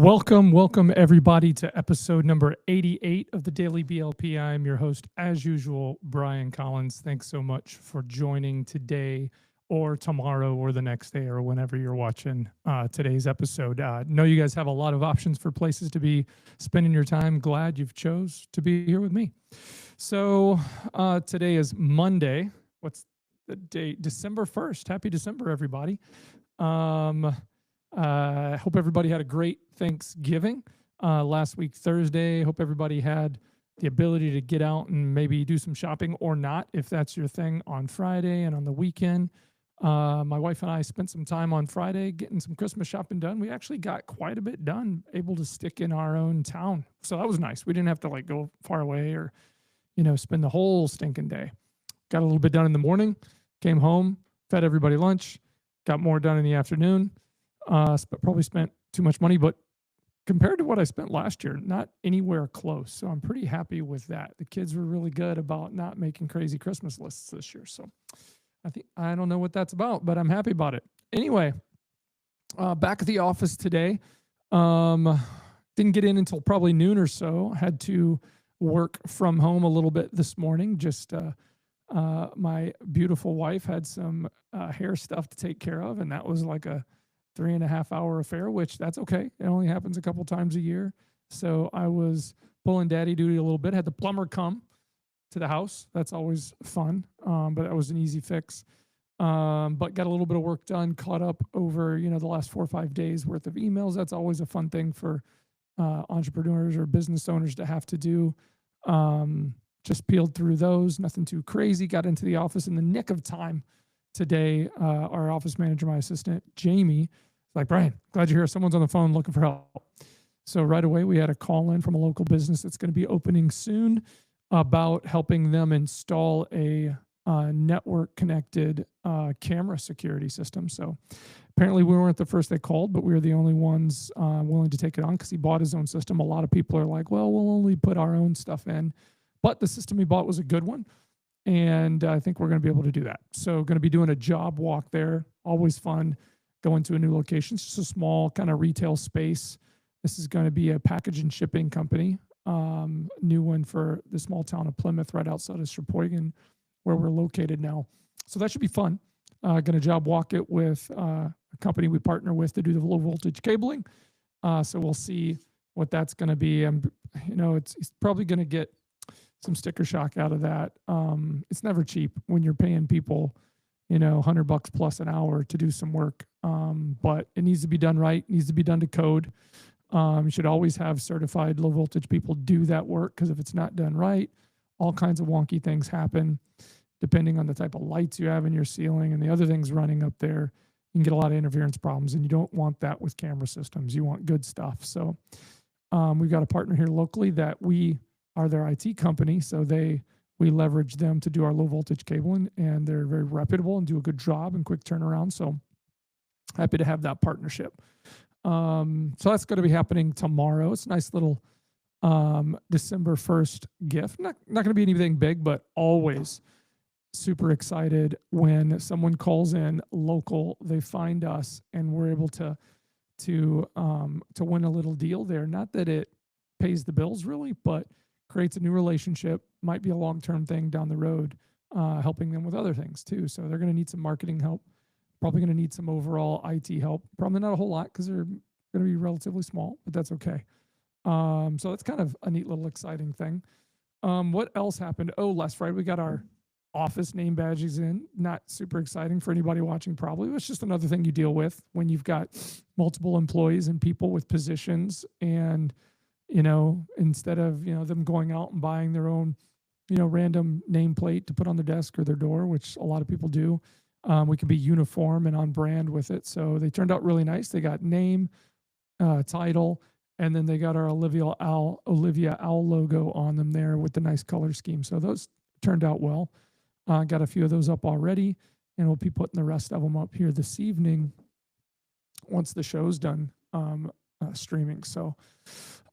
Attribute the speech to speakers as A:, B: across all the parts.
A: Welcome everybody to episode number 88 of the Daily BLP. I'm your host, as usual, Bran Collins. Thanks so much for joining today or tomorrow or the next day or whenever you're watching today's episode. Know you guys have a lot of options for places to be spending your time. Glad you've chose to be here with me. So today is Monday. What's the date? December 1st. Happy December, everybody. Hope everybody had a great Thanksgiving last week, Thursday. Hope everybody had the ability to get out and maybe do some shopping or not, if that's your thing, on Friday and on the weekend. My wife and I spent some time on Friday getting some Christmas shopping done. We actually got quite a bit done, able to stick in our own town. So that was nice. We didn't have to go far away or, spend the whole stinking day. Got a little bit done in the morning, came home, fed everybody lunch, got more done in the afternoon. Probably spent too much money, but compared to what I spent last year, not anywhere close. So I'm pretty happy with that. The kids were really good about not making crazy Christmas lists this year. So I don't know what that's about, but I'm happy about it. Anyway, back at the office today. Didn't get in until probably noon or so. Had to work from home a little bit this morning. Just my beautiful wife had some hair stuff to take care of, and that was like a 3.5 hour affair, which that's okay. It only happens a couple times a year. So I was pulling daddy duty a little bit, had the plumber come to the house. That's always fun. But that was an easy fix. But got a little bit of work done, caught up over, the last 4 or 5 days worth of emails. That's always a fun thing for entrepreneurs or business owners to have to do. Just peeled through those, nothing too crazy. Got into the office in the nick of time today. Our office manager, my assistant, Jamie, like, Brian, glad you're here. Someone's on the phone looking for help. So right away, we had a call in from a local business that's going to be opening soon about helping them install a network connected camera security system. So apparently we weren't the first they called, but we were the only ones willing to take it on because he bought his own system. A lot of people are like, well, we'll only put our own stuff in. But the system he bought was a good one. And I think we're going to be able to do that. So going to be doing a job walk there. Always fun. Going to a new location. It's just a small kind of retail space. This is going to be a package and shipping company. New one for the small town of Plymouth, right outside of Sheboygan, where we're located now. So that should be fun. Going to job walk it with a company we partner with to do the low voltage cabling. So we'll see what that's going to be. It's probably going to get some sticker shock out of that. It's never cheap when you're paying people, $100 plus an hour to do some work. But it needs to be done right. It needs to be done to code. You should always have certified low voltage people do that work, because if it's not done right, all kinds of wonky things happen depending on the type of lights you have in your ceiling and the other things running up there. You can get a lot of interference problems, and you don't want that with camera systems. You want good stuff. So we've got a partner here locally that we are their IT company. So we leverage them to do our low voltage cabling, and they're very reputable and do a good job and quick turnaround. So happy to have that partnership. So that's going to be happening tomorrow. It's a nice little December 1st gift. Not going to be anything big, but always super excited when someone calls in local, they find us, and we're able to win a little deal there. Not that it pays the bills really, but creates a new relationship, might be a long-term thing down the road, helping them with other things too. So they're going to need some marketing help, probably going to need some overall IT help, probably not a whole lot because they're going to be relatively small, but that's okay. So that's kind of a neat little exciting thing. What else happened? Oh, last Friday we got our office name badges in. Not super exciting for anybody watching probably. It's just another thing you deal with when you've got multiple employees and people with positions, and instead of, them going out and buying their own, random nameplate to put on their desk or their door, which a lot of people do, we can be uniform and on brand with it. So they turned out really nice. They got name, title, and then they got our Olivia Owl logo on them there with the nice color scheme. So those turned out well. Got a few of those up already, and we'll be putting the rest of them up here this evening once the show's done streaming. So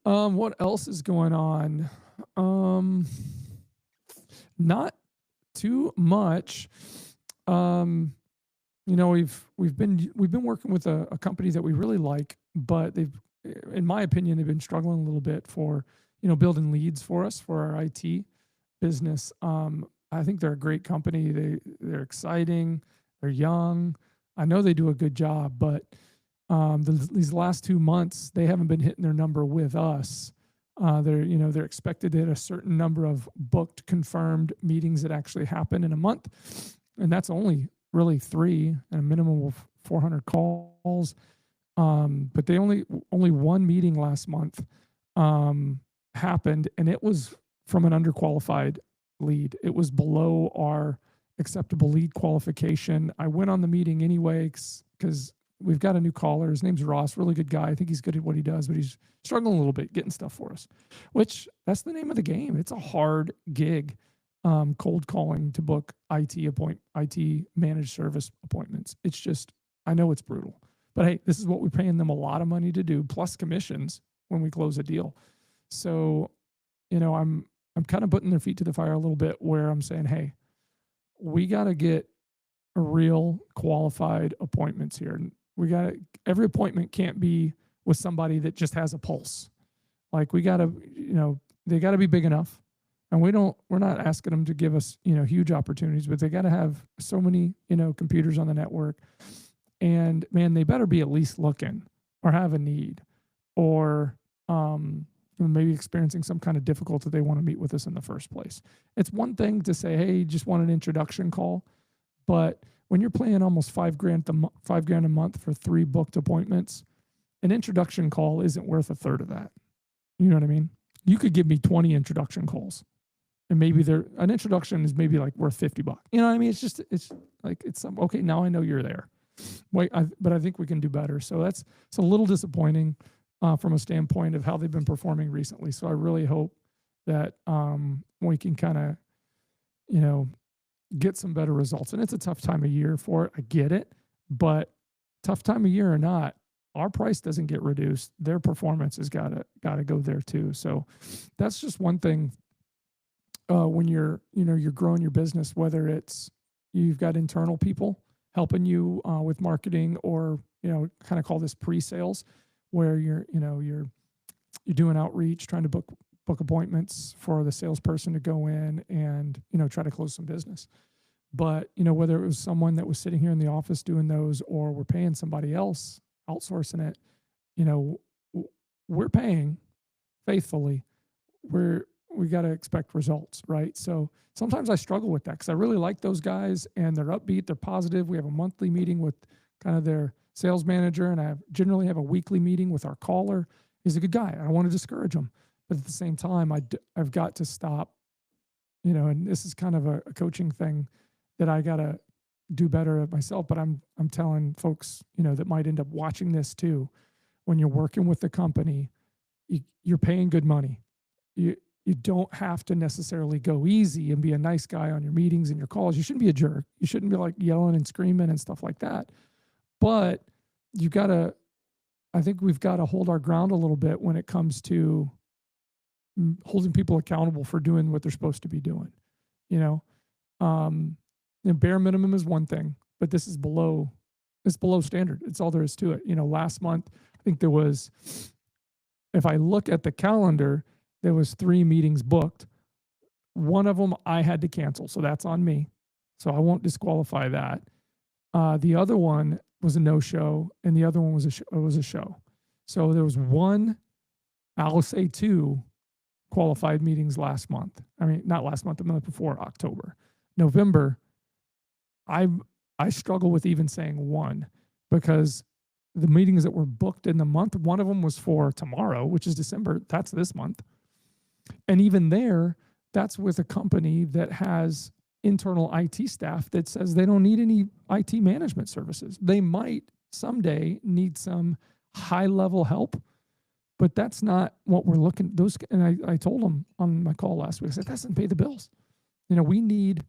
A: what else is going on? Not too much. We've been working with a company that we really like, but they've in my opinion, they've been struggling a little bit for, building leads for us for our IT business. I think they're a great company. They're exciting. They're young. I know they do a good job, but these last 2 months they haven't been hitting their number with us. They're expected to hit a certain number of booked, confirmed meetings that actually happen in a month, and that's only really 3 and a minimum of 400 calls. But they only one meeting last month happened, and it was from an underqualified lead. It was below our acceptable lead qualification. I went on the meeting anyway because we've got a new caller. His name's Ross, really good guy. I think he's good at what he does, but he's struggling a little bit getting stuff for us, which that's the name of the game. It's a hard gig, cold calling to book IT managed service appointments. It's just, I know it's brutal, but hey, this is what we're paying them a lot of money to do, plus commissions when we close a deal. So, I'm kind of putting their feet to the fire a little bit, where I'm saying, hey, we got to get a real qualified appointments here. And every appointment can't be with somebody that just has a pulse. Like, we got to, they got to be big enough. And we're not asking them to give us, huge opportunities, but they got to have so many, computers on the network. And man, they better be at least looking or have a need, or maybe experiencing some kind of difficulty they want to meet with us in the first place. It's one thing to say, hey, just want an introduction call. But when you're paying almost $5,000 a month for 3 booked appointments, an introduction call isn't worth a third of that. You know what I mean? You could give me 20 introduction calls, and maybe an introduction is maybe like worth $50. You know what I mean? It's okay. Now I know you're there. But I think we can do better. So it's a little disappointing from a standpoint of how they've been performing recently. So I really hope that we can kind of, get some better results. And it's a tough time of year for it. I get it, but tough time of year or not, our price doesn't get reduced. Their performance has got to go there too. So that's just one thing. When you're growing your business, whether it's you've got internal people helping you with marketing, or kind of call this pre-sales, where you're doing outreach, trying to book appointments for the salesperson to go in and try to close some business. But whether it was someone that was sitting here in the office doing those, or we're paying somebody else outsourcing it, we're paying faithfully. We got to expect results, right? So sometimes I struggle with that, because I really like those guys and they're upbeat, they're positive. We have a monthly meeting with kind of their sales manager, and I generally have a weekly meeting with our caller. He's a good guy. I don't want to discourage him, but at the same time, I've got to stop, and this is kind of a coaching thing that I got to do better at myself. But I'm telling folks, that might end up watching this too. When you're working with the company, you're paying good money. You don't have to necessarily go easy and be a nice guy on your meetings and your calls. You shouldn't be a jerk. You shouldn't be like yelling and screaming and stuff like that. But I think we've got to hold our ground a little bit when it comes to holding people accountable for doing what they're supposed to be doing. Bare minimum is one thing, but this is below standard. It's all there is to it. Last month, I think there was, if I look at the calendar, there was 3 meetings booked. One of them I had to cancel, so that's on me. So I won't disqualify that. The other one was a no-show, and the other one was a show. So there was 2 qualified meetings last month. I mean, not last month, the month before, October. November, I struggle with even saying 1, because the meetings that were booked in the month, one of them was for tomorrow, which is December. That's this month. And even there, that's with a company that has internal IT staff that says they don't need any IT management services. They might someday need some high-level help, but that's not what we're looking. And I told them on my call last week, I said, that doesn't pay the bills. We need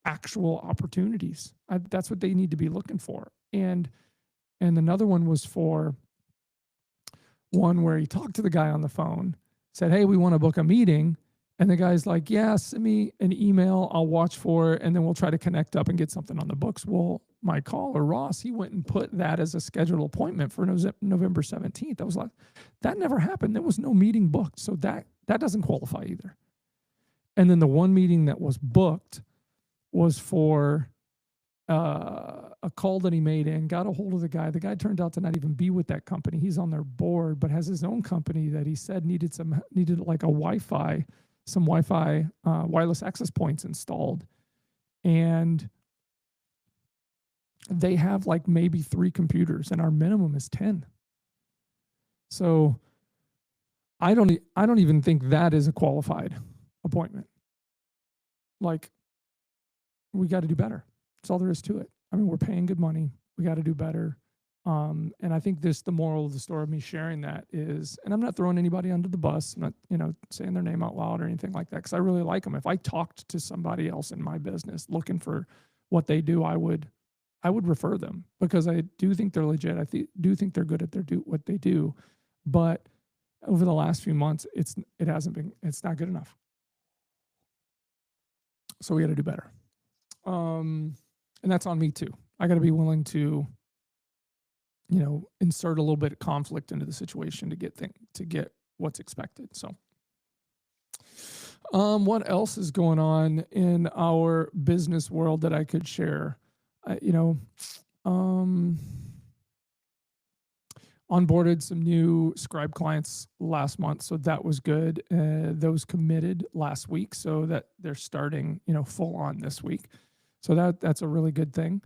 A: actual opportunities. That's what they need to be looking for. And another one was for one where he talked to the guy on the phone, said, hey, we want to book a meeting. And the guy's like, yeah, send me an email. I'll watch for it. And then we'll try to connect up and get something on the books. Well, my caller, Ross, he went and put that as a scheduled appointment for November 17th. I was like, that never happened. There was no meeting booked. So that doesn't qualify either. And then the one meeting that was booked was for a call that he made in, got a hold of the guy. The guy turned out to not even be with that company. He's on their board, but has his own company that he said needed like a Wi-Fi, some Wi-Fi wireless access points installed. And they have like maybe 3 computers and our minimum is 10. So I don't even think that is a qualified appointment. Like, we got to do better. That's all there is to it. I mean, we're paying good money. We got to do better. And I think the moral of the story of me sharing that is, and I'm not throwing anybody under the bus. I'm not, saying their name out loud or anything like that, because I really like them. If I talked to somebody else in my business looking for what they do, I would refer them, because I do think they're legit. I do think they're good at what they do. But over the last few months, it's not good enough. So we got to do better. And that's on me too. I got to be willing to, insert a little bit of conflict into the situation to get what's expected. So, what else is going on in our business world that I could share? Onboarded some new Scribe clients last month, so that was good. Those committed last week, so that they're starting, full on this week. So that's a really good thing.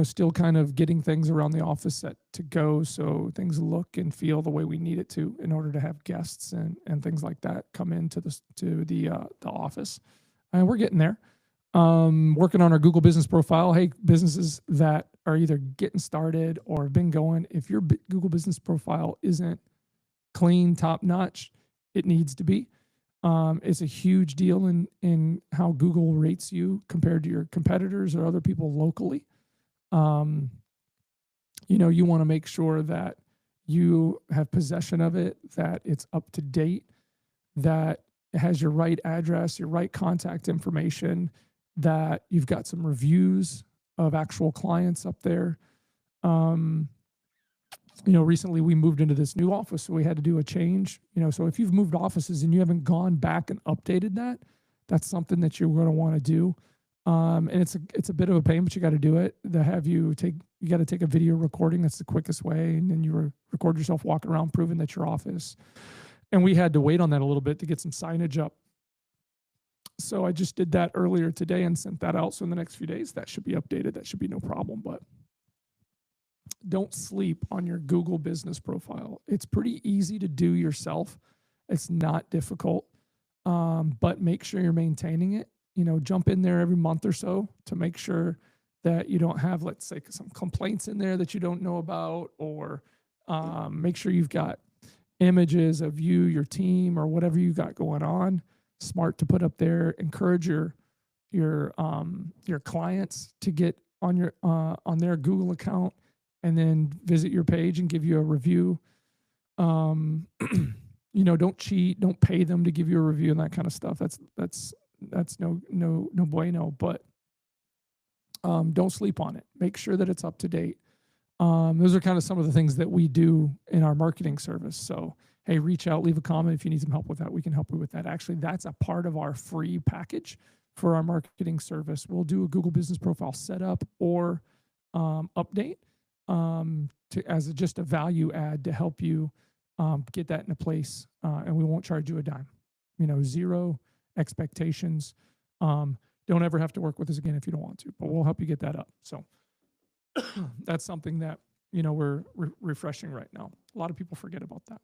A: Still kind of getting things around the office set to go, so things look and feel the way we need it to, in order to have guests and things like that come into the office. And we're getting there. Working on our Google business profile. Hey, businesses that are either getting started or have been going, if your Google business profile isn't clean, top notch, it needs to be. It's a huge deal in how Google rates you compared to your competitors or other people locally. You want to make sure that you have possession of it, that it's up to date, that it has your right address, your right contact information, that you've got some reviews of actual clients up there. Recently we moved into this new office, so we had to do a change. So if you've moved offices and you haven't gone back and updated that, that's something that you're going to want to do. And it's a bit of a pain, but you got to do it. You got to take a video recording. That's the quickest way. And then you record yourself walking around, proving that your office. And we had to wait on that a little bit to get some signage up. So I just did that earlier today and sent that out. So in the next few days, that should be updated. That should be no problem. But don't sleep on your Google business profile. It's pretty easy to do yourself. It's not difficult, but make sure you're maintaining it. Jump in there every month or so to make sure that you don't have, let's say, some complaints in there that you don't know about, or make sure you've got images of you, your team, or whatever you got going on. Smart to put up there. Encourage your clients to get on their Google account and then visit your page and give you a review. Don't cheat. Don't pay them to give you a review and that kind of stuff. That's no bueno. But don't sleep on it. Make sure that it's up to date. Those are kind of some of the things that we do in our marketing service. So, hey, reach out, leave a comment if you need some help with that. We can help you with that. Actually, that's a part of our free package for our marketing service. We'll do a Google business profile setup or update as just a value add to help you get that into place. And we won't charge you a dime. Zero expectations. Don't ever have to work with us again if you don't want to, but we'll help you get that up. So that's something that, we're refreshing right now. A lot of people forget about that.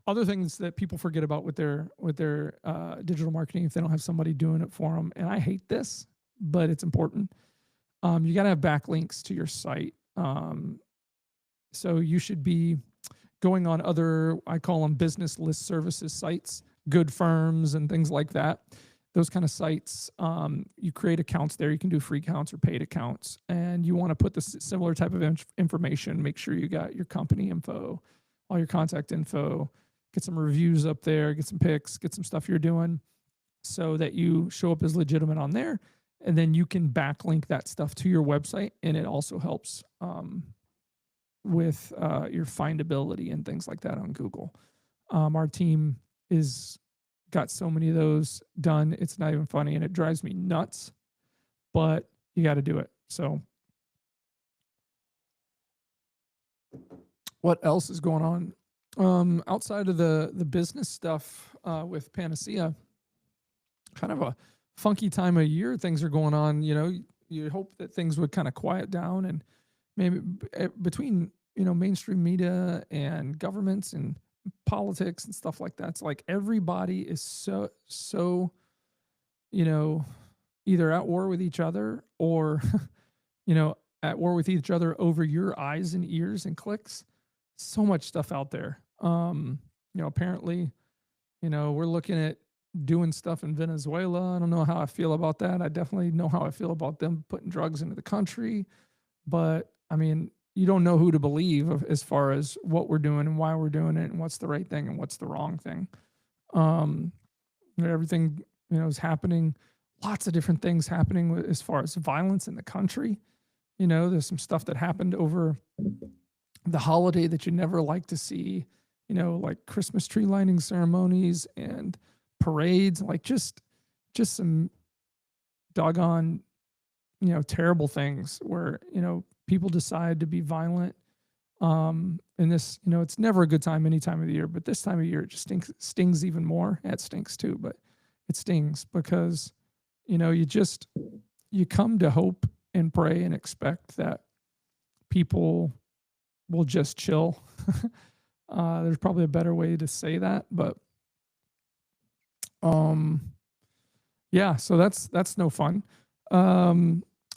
A: Other things that people forget about with their digital marketing, if they don't have somebody doing it for them, and I hate this, but it's important. You got to have backlinks to your site. So you should be going on other, I call them business list services sites, good firms and things like that. Those kind of sites, you create accounts there. You can do free accounts or paid accounts, and you want to put the similar type of information. Make sure you got your company info, all your contact info, get some reviews up there, get some pics, get some stuff you're doing so that you show up as legitimate on there. And then you can backlink that stuff to your website. And it also helps with your findability and things like that on Google. Our team is got so many of those done. It's not even funny and it drives me nuts, but you got to do it. So what else is going on? Outside of the business stuff with Panacea, kind of a funky time of year things are going on. You know, you hope that things would kind of quiet down, and maybe between, you know, mainstream media and governments and politics and stuff like that, it's like everybody is so you know, either at war with each other or you know, at war with each other over your eyes and ears and clicks. So much stuff out there. You know, apparently, you know, we're looking at doing stuff in Venezuela. I don't know how I feel about that. I definitely know how I feel about them putting drugs into the country. But I mean, you don't know who to believe as far as what we're doing and why we're doing it and what's the right thing and what's the wrong thing. Everything, you know, is happening. Lots of different things happening as far as violence in the country. You know, there's some stuff that happened over the holiday that you never like to see, you know, like Christmas tree lighting ceremonies and parades, like just some doggone, you know, terrible things where, you know, people decide to be violent. And this, you know, it's never a good time any time of the year, but this time of year it just stings even more. It stinks too, but it stings because, you know, you come to hope and pray and expect that people will just chill. There's probably a better way to say that, but yeah, so that's no fun.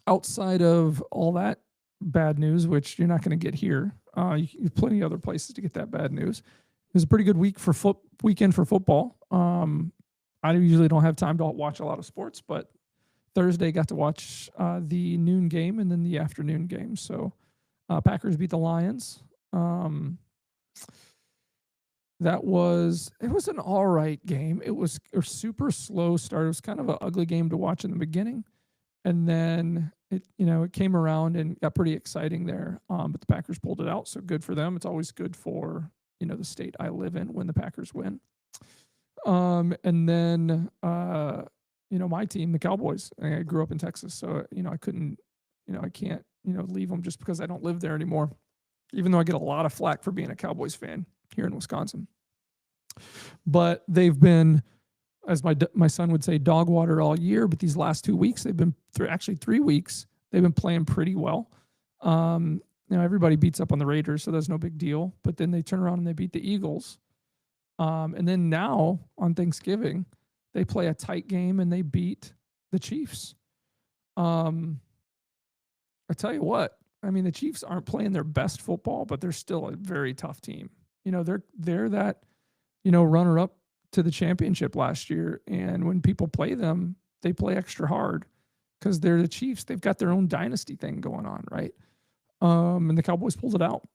A: Outside of all that bad news, which you're not going to get here, you have plenty of other places to get that bad news. It was a pretty good weekend for football. I usually don't have time to watch a lot of sports, but Thursday got to watch the noon game and then the afternoon game. So Packers beat the Lions. It was an all right game. It was a super slow start. It was kind of an ugly game to watch in the beginning. And then it came around and got pretty exciting there. But the Packers pulled it out. So good for them. It's always good for, you know, the state I live in when the Packers win. And then, you know, my team, the Cowboys, I grew up in Texas. So, you know, I can't, you know, leave them just because I don't live there anymore, even though I get a lot of flack for being a Cowboys fan here in Wisconsin. But they've been, as my son would say, dog water all year. But these last 2 weeks, they've been actually 3 weeks. They've been playing pretty well. You know, everybody beats up on the Raiders, so that's no big deal. But then they turn around and they beat the Eagles. And then now on Thanksgiving, they play a tight game and they beat the Chiefs. I tell you what, I mean, the Chiefs aren't playing their best football, but they're still a very tough team. You know, they're that, you know, runner up to the championship last year. And when people play them, they play extra hard because they're the Chiefs. They've got their own dynasty thing going on, right? And the Cowboys pulled it out.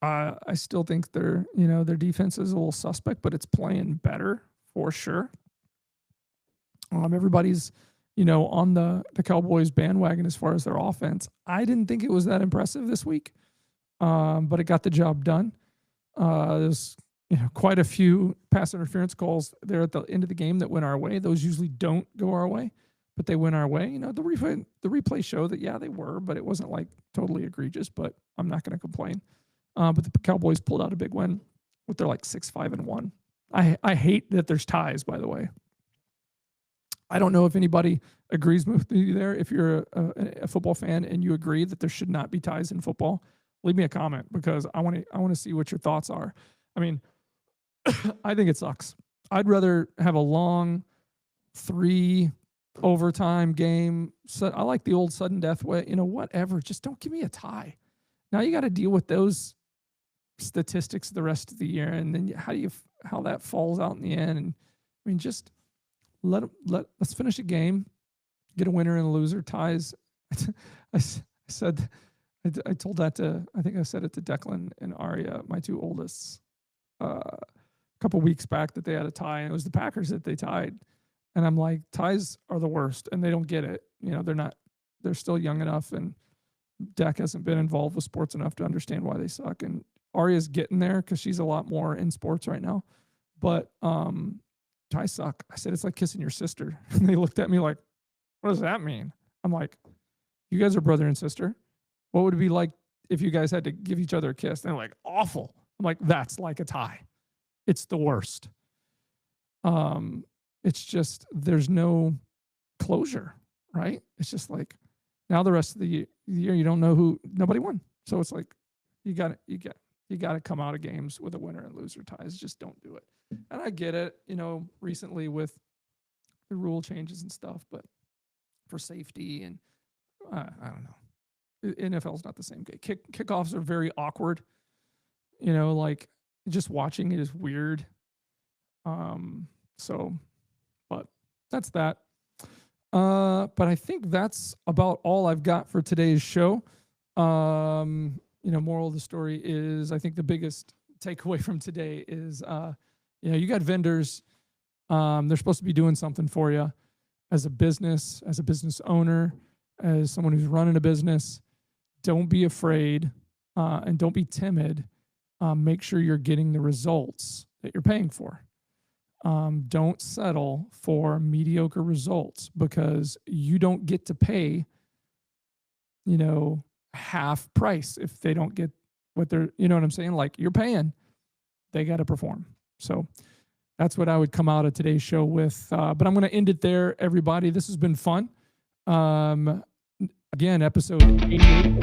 A: I still think their defense is a little suspect, but it's playing better for sure. Everybody's, you know, on the Cowboys bandwagon as far as their offense. I didn't think it was that impressive this week, but it got the job done. There's, you know, quite a few pass interference calls there at the end of the game that went our way. Those usually don't go our way, but they went our way. You know, the replay show that, yeah, they were, but it wasn't like totally egregious, but I'm not going to complain. But the Cowboys pulled out a big win with their like 6-5-1. I hate that there's ties, by the way. I don't know if anybody agrees with me there. If you're a football fan and you agree that there should not be ties in football, leave me a comment because I want to see what your thoughts are. I mean, I think it sucks. I'd rather have a long 3 overtime game. So I like the old sudden death way, you know, whatever. Just don't give me a tie. Now you got to deal with those statistics the rest of the year, and then how that falls out in the end. And I mean, just let's finish a game, get a winner and a loser. Ties. I told that to, I think I said it to Declan and Aria, my 2 oldest. couple weeks back that they had a tie, and it was the Packers that they tied. And I'm like, ties are the worst, and they don't get it. They're still young enough, and Dak hasn't been involved with sports enough to understand why they suck. And Arya's getting there because she's a lot more in sports right now. But ties suck. I said, it's like kissing your sister. And they looked at me like, what does that mean? I'm like, you guys are brother and sister. What would it be like if you guys had to give each other a kiss? And they're like, awful. I'm like, that's like a tie. It's the worst. It's just, there's no closure, right? It's just like, now the rest of the year, you don't know nobody won. So it's like, you got to come out of games with a winner and loser ties. Just don't do it. And I get it, recently with the rule changes and stuff, but for safety and I don't know. NFL is not the same game. Kickoffs are very awkward. Like just watching it is weird. But that's that. But I think that's about all I've got for today's show. Moral of the story is, I think the biggest takeaway from today is, you got vendors. They're supposed to be doing something for you as a business owner, as someone who's running a business. Don't be afraid, and don't be timid. Make sure you're getting the results that you're paying for. Don't settle for mediocre results, because you don't get to pay, half price if they don't get what they're, you know what I'm saying? Like, you're paying, they got to perform. So that's what I would come out of today's show with. But I'm going to end it there, everybody. This has been fun. Again, episode 88.